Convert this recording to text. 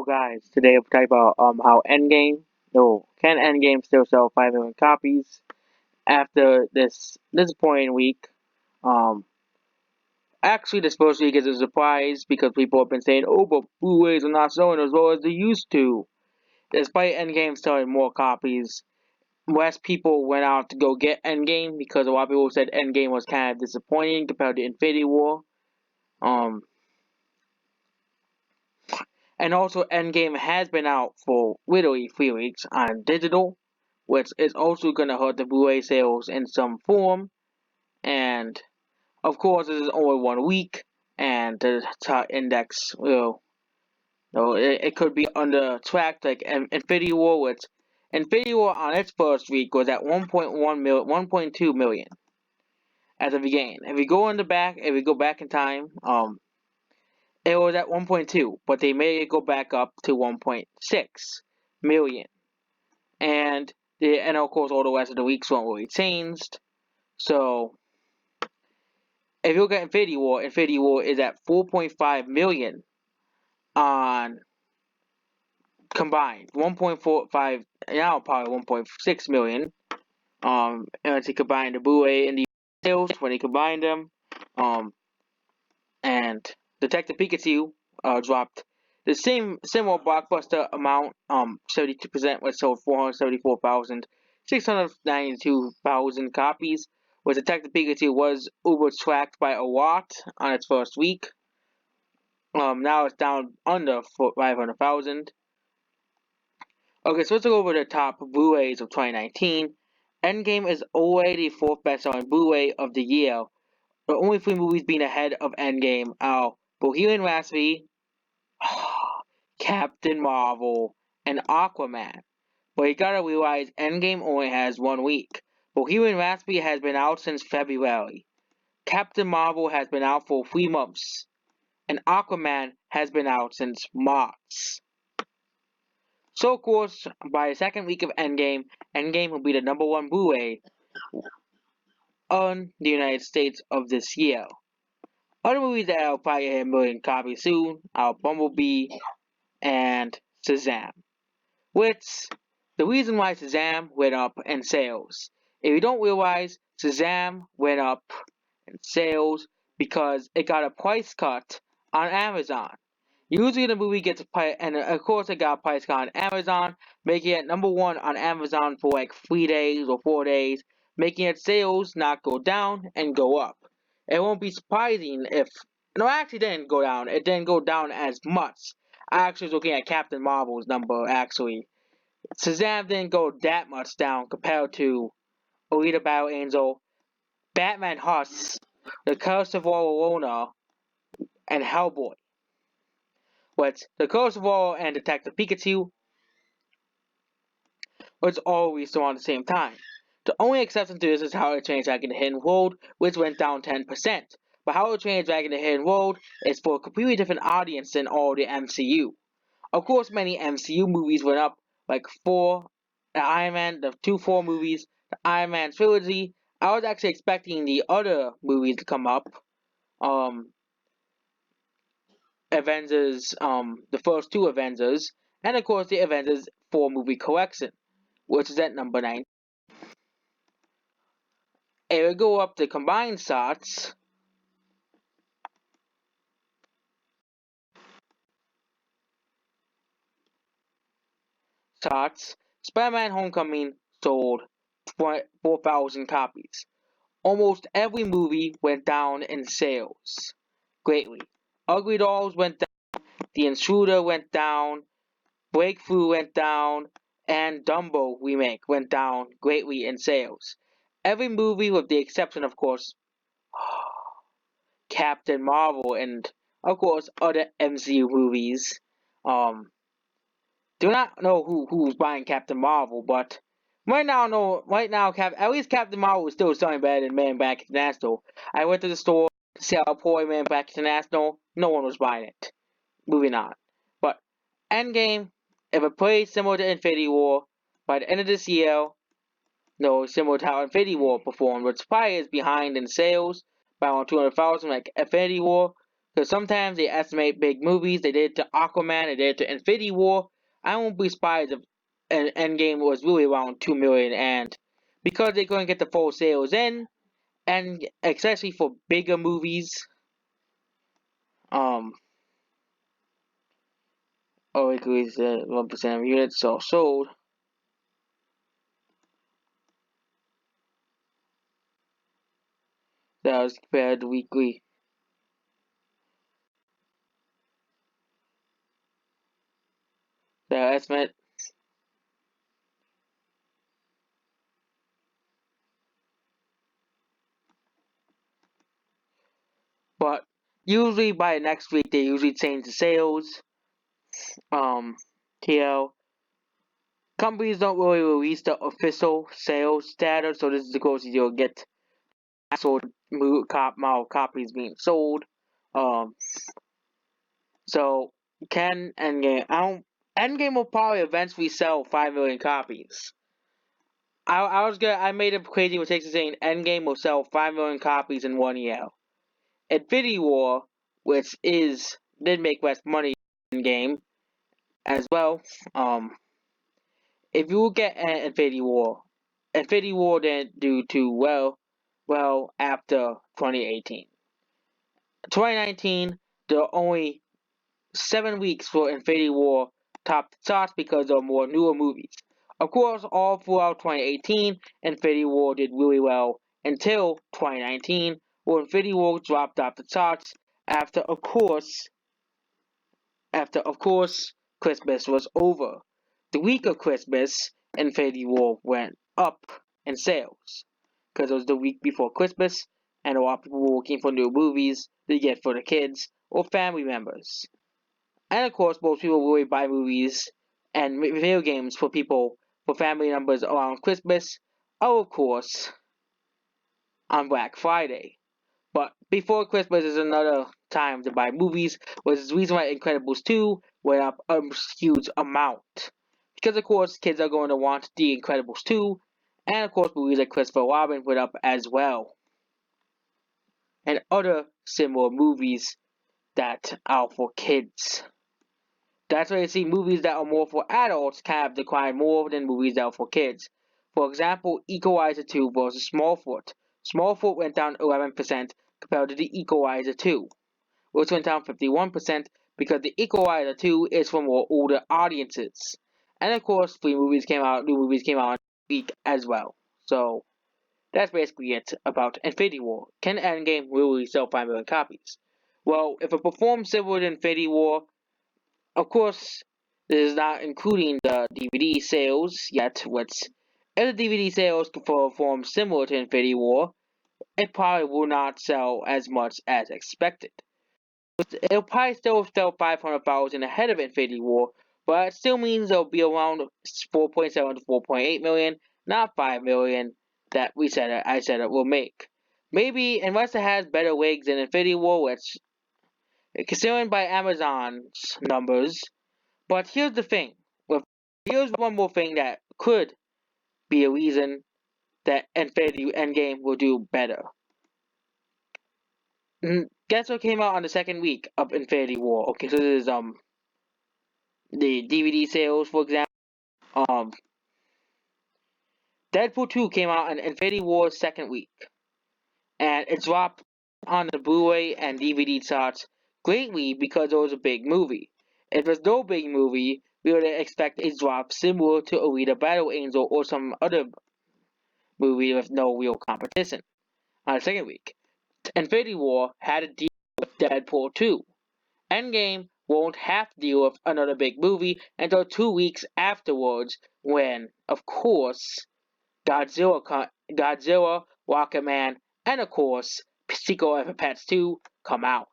Hello guys, today we'll talk about how Endgame, no, can Endgame still sell 5 million copies after this disappointing week? Um, Actually this first week is a surprise because people have been saying, oh, but Blu-rays are not selling as well as they used to. Despite Endgame selling more copies, less people went out to go get Endgame because a lot of people said Endgame was kind of disappointing compared to Infinity War. Um, And also, Endgame has been out for literally 3 weeks on digital, which is also going to hurt the Blu-ray sales in some form. And of course, this is only 1 week, and the top index will, it could be under track like Infinity War, which Infinity War on its first week was at 1.1 million, 1.2 million at the beginning. If we go back in time, it was at 1.2, but they made it go back up to 1.6 million. And of course all the rest of the weeks weren't really changed. So if you look at Infinity War is at 4.5 million on combined. 1.45 now probably 1.6 million. And to combine the Blu-ray and the sales when they combine them. And Detective Pikachu dropped the same similar blockbuster amount, 72% was sold 474,692 copies, where Detective Pikachu was overtracked by a lot on its first week. Now it's down under 500,000. Okay, so let's go over the top Blu-rays of 2019. Endgame is already the fourth best-selling Blu-ray of the year. The only three movies being ahead of Endgame are Bohemian Rhapsody, Captain Marvel, and Aquaman. But you gotta realize Endgame only has 1 week. Bohemian Rhapsody has been out since February. Captain Marvel has been out for 3 months. And Aquaman has been out since March. So of course, by the second week of Endgame, Endgame will be the number one Blu-ray on the United States of this year. Other movies that will probably hit a million copies soon are Bumblebee and Shazam. Which, the reason why Shazam went up in sales. If you don't realize, Shazam went up in sales because it got a price cut on Amazon. Usually the movie gets a price, and of course it got a price cut on Amazon, making it number one on Amazon for like 3 days or 4 days, making its sales not go down and go up. It won't be surprising if, no, it actually didn't go down. It didn't go down as much. I actually was looking at Captain Marvel's number actually. Shazam didn't go that much down compared to Alita Battle Angel, Batman Huss, The Curse of Aurora, and Hellboy. But The Curse of Aurora and Detective Pikachu was all released around the same time. The only exception to this is How to Train Your Dragon: The Hidden World, which went down 10%. But How to Train Your Dragon: The Hidden World is for a completely different audience than all the MCU. Of course, many MCU movies went up, like the Iron Man, the 4 movies, the Iron Man trilogy. I was actually expecting the other movies to come up. Avengers, the first 2 Avengers, and of course the Avengers 4 movie collection, which is at number 9. It will go up the combined starts. Spider-Man: Homecoming sold 4,000 copies. Almost every movie went down in sales greatly. Ugly Dolls went down, The Intruder went down, Breakthrough went down, and Dumbo remake went down greatly in sales. Every movie, with the exception, of course, Captain Marvel and, of course, other MCU movies. Do not know who's buying Captain Marvel, but right now, at least Captain Marvel is still selling better than Man Back International. I went to the store to see how poor Man Back International. No one was buying it. Moving on. But Endgame, if it plays similar to Infinity War, by the end of this year, no, similar to how Infinity War performed, which probably is behind in sales by around 200,000 like Infinity War. Because sometimes they estimate big movies. They did it to Aquaman. They did it to Infinity War. I won't be surprised if Endgame was really around 2 million. And because they're going to get the full sales in, and especially for bigger movies, um, or increase 1% of units sold. That was compared to weekly. The estimate. But usually by next week, they usually change the sales. TL companies don't really release the official sales data, so this is the closest you'll get actual copies being sold. Um, so can Endgame? Endgame will probably eventually sell 5 million copies. I made a crazy mistake saying Endgame will sell 5 million copies in 1 year. Infinity War, which did make less money in game as well. Um, if you look at Infinity War didn't do too well after 2018. 2019, there are only 7 weeks for Infinity War top the charts because there are more newer movies. Of course, all throughout 2018, Infinity War did really well until 2019, where Infinity War dropped off the charts after, of course, Christmas was over. The week of Christmas, Infinity War went up in sales because it was the week before Christmas, and a lot of people were looking for new movies to get for the kids or family members. And of course, most people will buy movies and video games for family members around Christmas, or of course, on Black Friday. But before Christmas is another time to buy movies, which is the reason why Incredibles 2 went up a huge amount. Because of course kids are going to want The Incredibles 2, and of course movies like Christopher Robin went up as well. And other similar movies that are for kids. That's why you see movies that are more for adults kind of decline more than movies that are for kids. For example, Equalizer 2 versus Smallfoot. Smallfoot went down 11% compared to the Equalizer 2, which went down 51% because the Equalizer 2 is for more older audiences. And of course, new movies came out week as well. So that's basically it about Infinity War. Can Endgame really sell 5 million copies? Well, if it performs similar to Infinity War, of course, this is not including the DVD sales yet, which if the DVD sales perform similar to Infinity War, it probably will not sell as much as expected. It'll probably still sell 500,000 ahead of Infinity War, but it still means it'll be around 4.7 to 4.8 million, not 5 million that I said it will make. Maybe unless it has better wigs than Infinity War, which considering by Amazon's numbers. But here's the thing. Here's one more thing that could be a reason that Infinity Endgame will do better. Guess what came out on the second week of Infinity War? Okay, so this is the DVD sales, for example. Um, Deadpool 2 came out on Infinity War's second week, and it dropped on the Blu-ray and DVD charts greatly because it was a big movie. If there's no big movie, we would expect a drop similar to Alita Battle Angel or some other movie with no real competition. On the second week, Infinity War had a deal with Deadpool 2. Endgame won't have to deal with another big movie until 2 weeks afterwards when, of course, Godzilla, Rocket Man, and of course, Secret of Pets 2 come out.